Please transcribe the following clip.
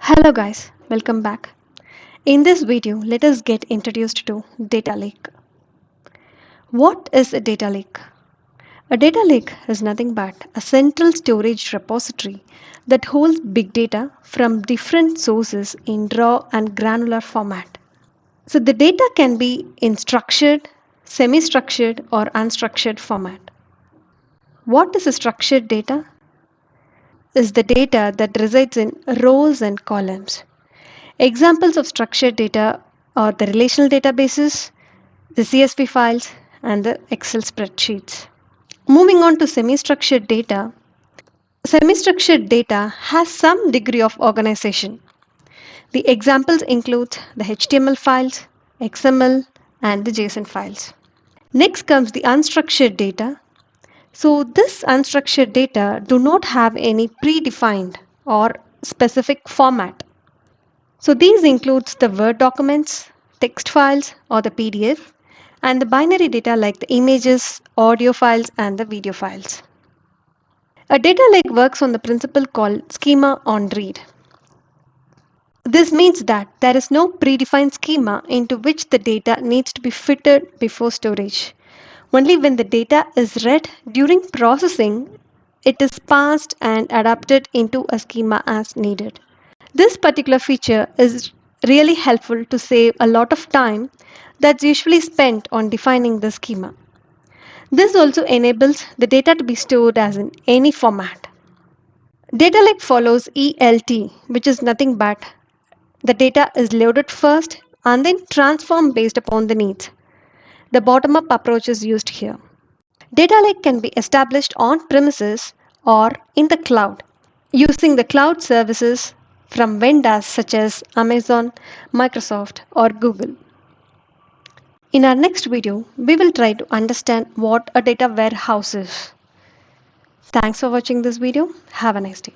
Hello guys, welcome back. In this video, let us get introduced to data lake. What is a data lake? A data lake is nothing but a central storage repository that holds big data from different sources in raw and granular format. So the data can be in structured, semi-structured or unstructured format. What is a structured data? Is the data that resides in rows and columns. Examples of structured data are the relational databases, the CSV files, and the Excel spreadsheets. Moving on to semi-structured data, semi-structured data has some degree of organization. The examples include the HTML files, XML, and the JSON files. Next comes the unstructured data. So this unstructured data do not have any predefined or specific format. So these includes the Word documents, text files or the PDF, and the binary data like the images, audio files and the video files. A data lake works on the principle called schema on read. This means that there is no predefined schema into which the data needs to be fitted before storage. Only when the data is read during processing, it is parsed and adapted into a schema as needed. This particular feature is really helpful to save a lot of time that's usually spent on defining the schema. This also enables the data to be stored as in any format. Data lake follows ELT, which is nothing but the data is loaded first and then transformed based upon the needs. The bottom-up approach is used here. Data lake can be established on premises or in the cloud using the cloud services from vendors such as Amazon, Microsoft, or Google. In our next video, we will try to understand what a data warehouse is. Thanks for watching this video. Have a nice day.